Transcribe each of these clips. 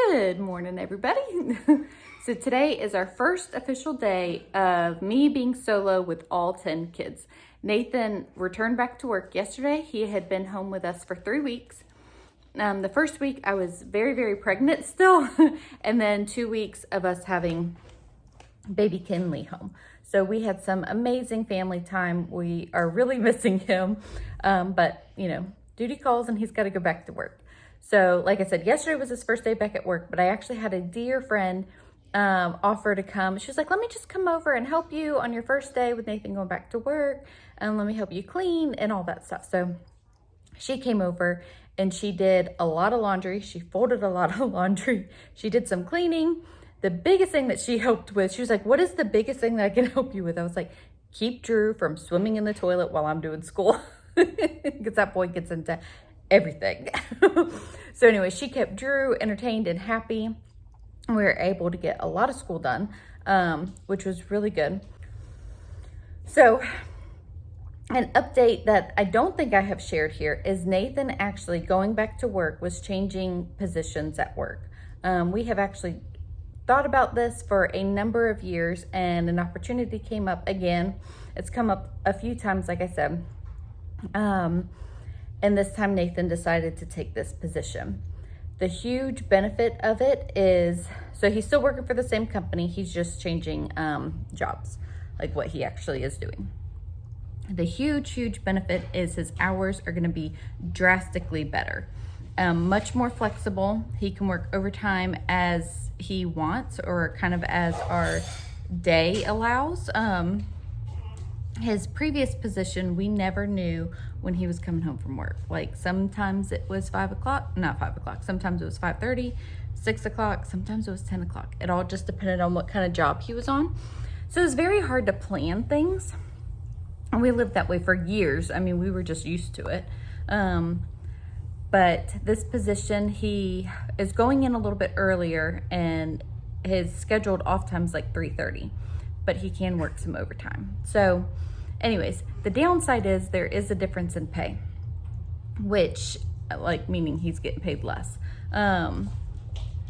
Good morning, everybody. So today is our first official day of me being solo with all 10 kids. Nathan returned back to work yesterday. He had been home with us for 3 weeks. The first week I was very, very pregnant still, and then 2 weeks of us having baby Kinley home. So we had some amazing family time. We are really missing him, but you know, duty calls and he's got to go back to work. So like I said, yesterday was his first day back at work, but I actually had a dear friend offer to come. She was like, let me just come over and help you on your first day with Nathan going back to work, and let me help you clean and all that stuff. So she came over and she did a lot of laundry. She folded a lot of laundry. She did some cleaning. The biggest thing that she helped with, she was like, what is the biggest thing that I can help you with? I was like, keep Drew from swimming in the toilet while I'm doing school. Because that boy gets into everything. So anyway, she kept Drew entertained and happy. We were able to get a lot of school done, which was really good. So an update that I don't think I have shared here is Nathan actually going back to work was changing positions at work. We have actually thought about this for a number of years, and an opportunity came up again. It's come up a few times, like I said. And this time Nathan decided to take this position. The huge benefit of it is, so he's still working for the same company, he's just changing jobs, like what he actually is doing. The huge benefit is his hours are gonna be drastically better. Much more flexible. He can work overtime as he wants, or kind of as our day allows. His previous position, we never knew when he was coming home from work. Like sometimes it was 5 o'clock, not 5 o'clock. Sometimes it was 5:30, 6 o'clock. Sometimes it was 10 o'clock. It all just depended on what kind of job he was on. So it was very hard to plan things. And we lived that way for years. I mean, we were just used to it. But this position, he is going in a little bit earlier, and his scheduled off time's like 3:30, but he can work some overtime. So anyways, the downside is there is a difference in pay, which, like, meaning he's getting paid less,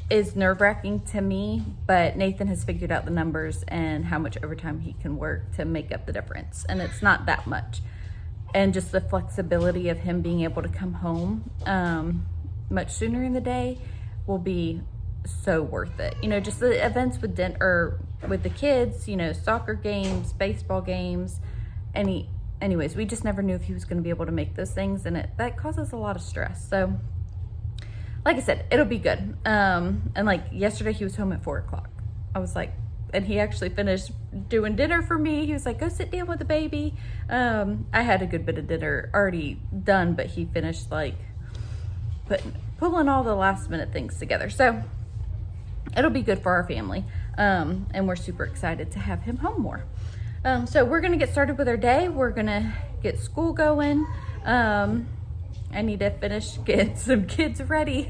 is nerve-wracking to me, but Nathan has figured out the numbers and how much overtime he can work to make up the difference, and it's not that much. And just the flexibility of him being able to come home much sooner in the day will be so worth it. You know, just the events with with the kids, you know, soccer games, baseball games, anyways, we just never knew if he was going to be able to make those things, and that causes a lot of stress. So like I said, it'll be good. And like yesterday he was home at 4 o'clock. I was like, and he actually finished doing dinner for me. He was like, go sit down with the baby. I had a good bit of dinner already done, but he finished like pulling all the last minute things together. So it'll be good for our family. And we're super excited to have him home more. So we're gonna get started with our day. We're gonna get school going. I need to finish getting some kids ready.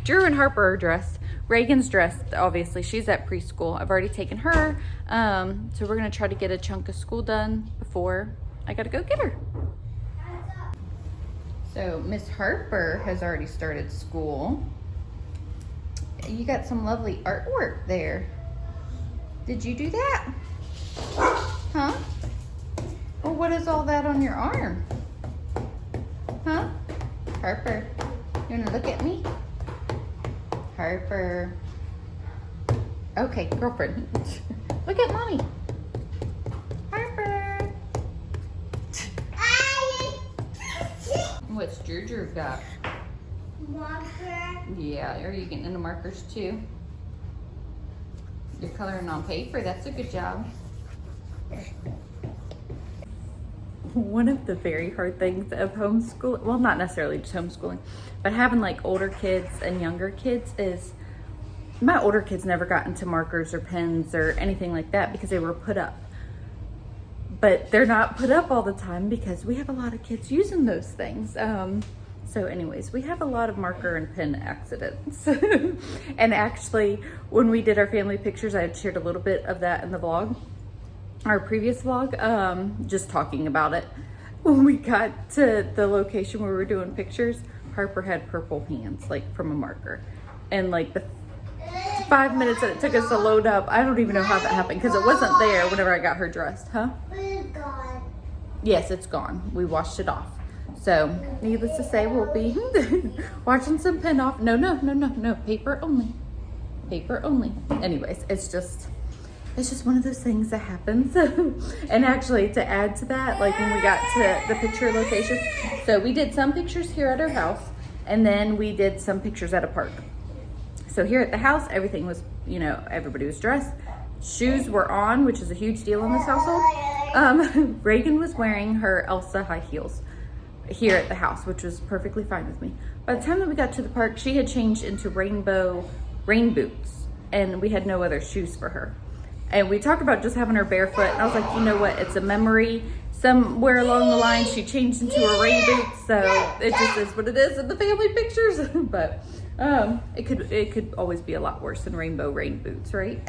Drew and Harper are dressed. Reagan's dressed, obviously. She's at preschool. I've already taken her. So we're gonna try to get a chunk of school done before I gotta go get her. So Miss Harper has already started school. You got some lovely artwork there. Did you do that? Huh? Well, what is all that on your arm? Huh? Harper, you wanna look at me? Harper. Okay, girlfriend. Look at mommy. Harper. What's Drew got? Marker. Yeah, are you getting into markers too? You're coloring on paper. That's a good job. One of the very hard things of homeschooling, well, not necessarily just homeschooling, but having like older kids and younger kids is, my older kids never got into markers or pens or anything like that because they were put up. But they're not put up all the time because we have a lot of kids using those things. So anyways, we have a lot of marker and pen accidents. And actually, when we did our family pictures, I had shared a little bit of that in the vlog, our previous vlog, just talking about it. When we got to the location where we were doing pictures, Harper had purple hands, like from a marker. And like 5 minutes that it took us to load up. I don't even know how that happened because it wasn't there whenever I got her dressed, huh? It's gone. Yes, it's gone. We washed it off. So, needless to say, we'll be watching some pin off. No, paper only. Paper only. Anyways, it's just one of those things that happens. And actually, to add to that, like when we got to the picture location, so we did some pictures here at our house, and then we did some pictures at a park. So here at the house, everything was, you know, everybody was dressed. Shoes were on, which is a huge deal in this household. Reagan was wearing her Elsa high heels here at the house, which was perfectly fine with me. By the time that we got to the park, she had changed into rainbow rain boots, and we had no other shoes for her. And we talked about just having her barefoot, and I was like, you know what, it's a memory. Somewhere along the line, she changed into her rain boots, so it just is what it is in the family pictures. But it could always be a lot worse than rainbow rain boots, right?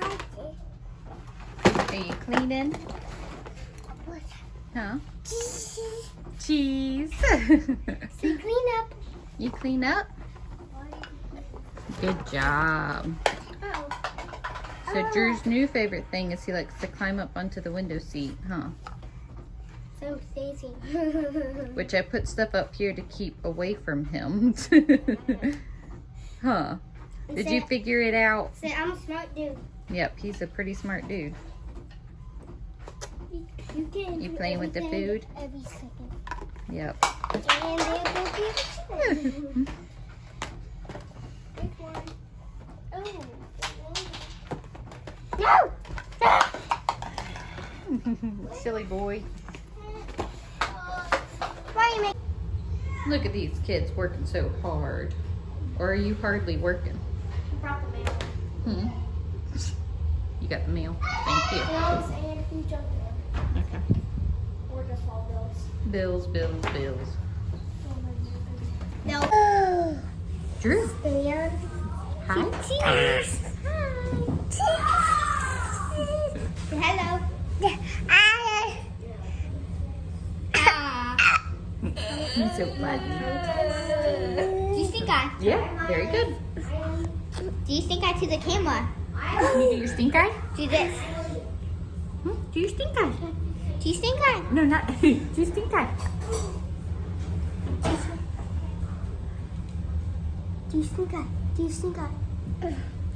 Are you cleaning? Huh? Cheese. So clean up. You clean up? Good job. Oh. So Drew's new favorite thing is he likes to climb up onto the window seat, huh? So Stacy. Which I put stuff up here to keep away from him. Huh? Did you figure it out? Say I'm a smart dude. Yep, he's a pretty smart dude. You playing with the food? Every second. Yep. And they Big one. Oh. No! Silly boy. Why you make? Look at these kids working so hard. Or are you hardly working? Brought the mail. You got the mail. Thank you. Bills and a few junk mail. Okay. Or just all bills. Bills. No. Drew. And Hi. cheese. Hello. You're so funny. Do you stink eye? Yeah, very good. Do you stink eye to the camera? You do your stink eye? Do this. Do your stink eye? Do you stink eye? No, not. Do your stink eye? Do you stink eye? Do you stink eye? Do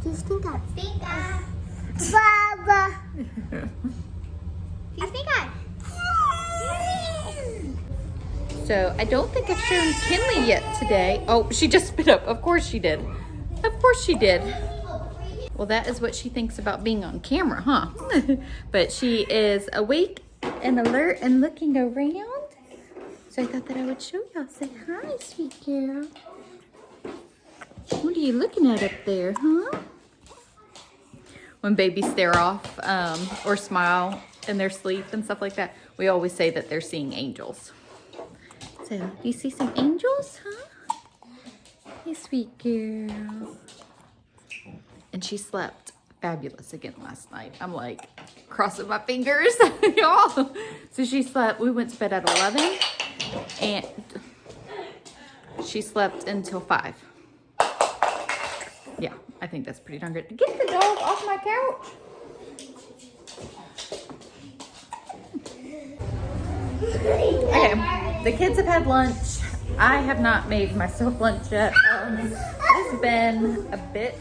you stink eye? Stink eye. Baba. Do you stink eye? So I don't think I've shown Kinley yet today. Oh, she just spit up. Of course she did. Of course she did. Well, that is what she thinks about being on camera, huh? But she is awake and alert and looking around. So I thought that I would show y'all. Say hi, sweet girl. What are you looking at up there, huh? When babies stare off or smile in their sleep and stuff like that, we always say that they're seeing angels. So, do you see some angels, huh? Hey, sweet girl. And she slept fabulous again last night. I'm like crossing my fingers, y'all. So she slept, we went to bed at 11 and she slept until 5. Yeah, I think that's pretty darn good. Get the dog off my couch. Okay, the kids have had lunch. I have not made myself lunch yet. It's been a bit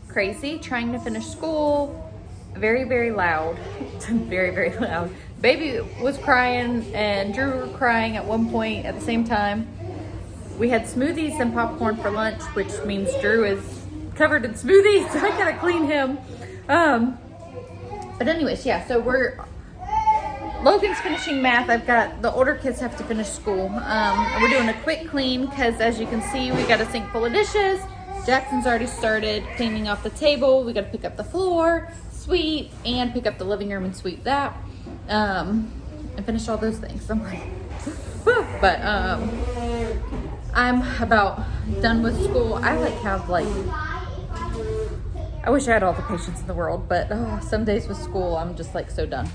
crazy trying to finish school. Very, very loud. Very, very loud. Baby was crying and Drew were crying at one point at the same time. We had smoothies and popcorn for lunch, which means Drew is covered in smoothies. So I gotta clean him. But anyways, yeah, so Logan's finishing math. I've got the older kids have to finish school. We're doing a quick clean because as you can see, we got a sink full of dishes. Jackson's already started cleaning off the table. We got to pick up the floor, sweep, and pick up the living room and sweep that. And finish all those things. I'm like, but I'm about done with school. I wish I had all the patience in the world, but some days with school, I'm just like so done.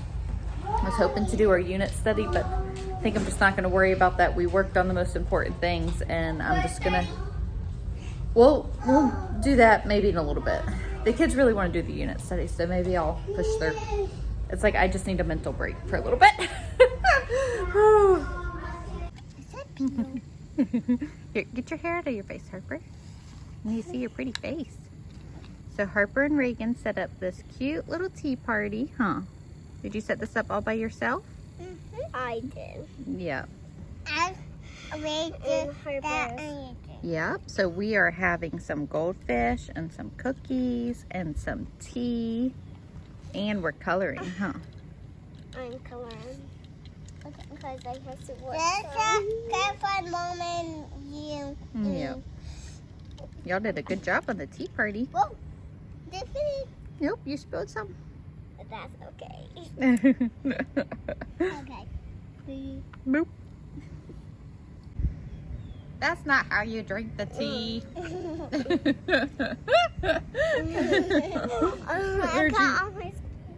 I was hoping to do our unit study, but I think I'm just not going to worry about that. We worked on the most important things, and I'm just going to we'll do that maybe in a little bit. The kids really want to do the unit study, so maybe I'll push through. It's like I just need a mental break for a little bit. Here, get your hair out of your face, Harper. Let me see your pretty face. So Harper and Reagan set up this cute little tea party, huh? Did you set this up all by yourself? I did. Yeah. And Yep. So we are having some goldfish and some cookies and some tea. And we're coloring, huh? I'm coloring. Okay, because I have to work. That's a fun moment. Yeah. Y'all did a good job on the tea party. Whoa. Definitely. Nope, you spilled some. But that's okay. Okay. Boop. That's not how you drink the tea.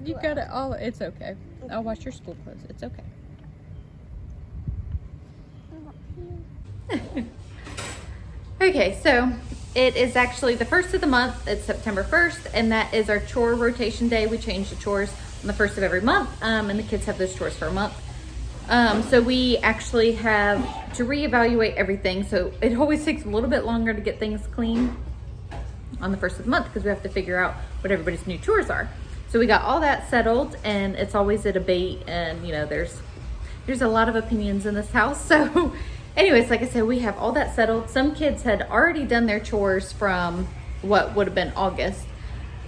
You got it all. It's okay. I'll wash your school clothes. It's okay. Okay, so it is actually the first of the month. It's September 1st, and that is our chore rotation day. We change the chores on the first of every month, and the kids have those chores for a month. So we actually have to reevaluate everything. So it always takes a little bit longer to get things clean on the first of the month because we have to figure out what everybody's new chores are. So we got all that settled, and it's always a debate, and you know, there's a lot of opinions in this house. So anyways, like I said, we have all that settled. Some kids had already done their chores from what would have been August,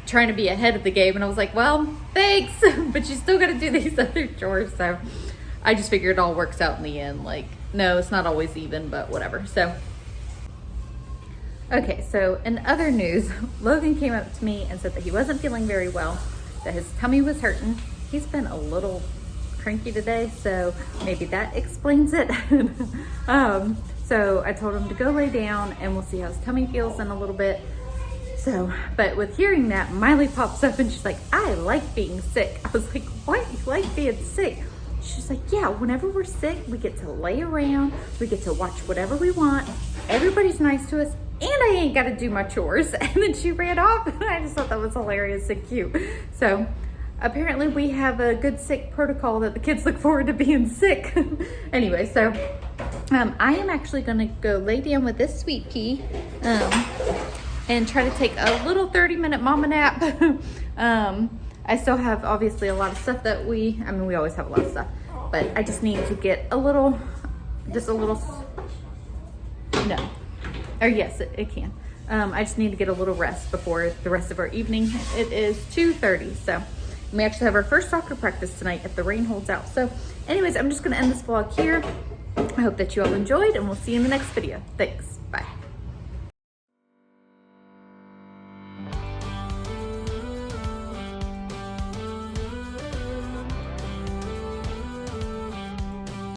trying to be ahead of the game. And I was like, well, thanks, but you still got to do these other chores. So I just figured it all works out in the end. Like, no, it's not always even, but whatever. So, okay, so in other news, Logan came up to me and said that he wasn't feeling very well, that his tummy was hurting. He's been a little cranky today, so maybe that explains it. So I told him to go lay down and we'll see how his tummy feels in a little bit. So, but with hearing that, Miley pops up and she's like, I like being sick. I was like, what? You like being sick? She's like, yeah, whenever we're sick, we get to lay around, we get to watch whatever we want, everybody's nice to us, and I ain't got to do my chores. And then she ran off, and I just thought that was hilarious and cute. So apparently we have a good sick protocol that the kids look forward to being sick. Anyway, so I am actually going to go lay down with this sweet pea and try to take a little 30-minute mama nap. I still have obviously a lot of stuff that we always have a lot of stuff, but I just need to get no, or yes, it can. I just need to get a little rest before the rest of our evening. It is 2:30, so we actually have our first soccer practice tonight if the rain holds out. So anyways, I'm just gonna end this vlog here. I hope that you all enjoyed, and we'll see you in the next video. Thanks.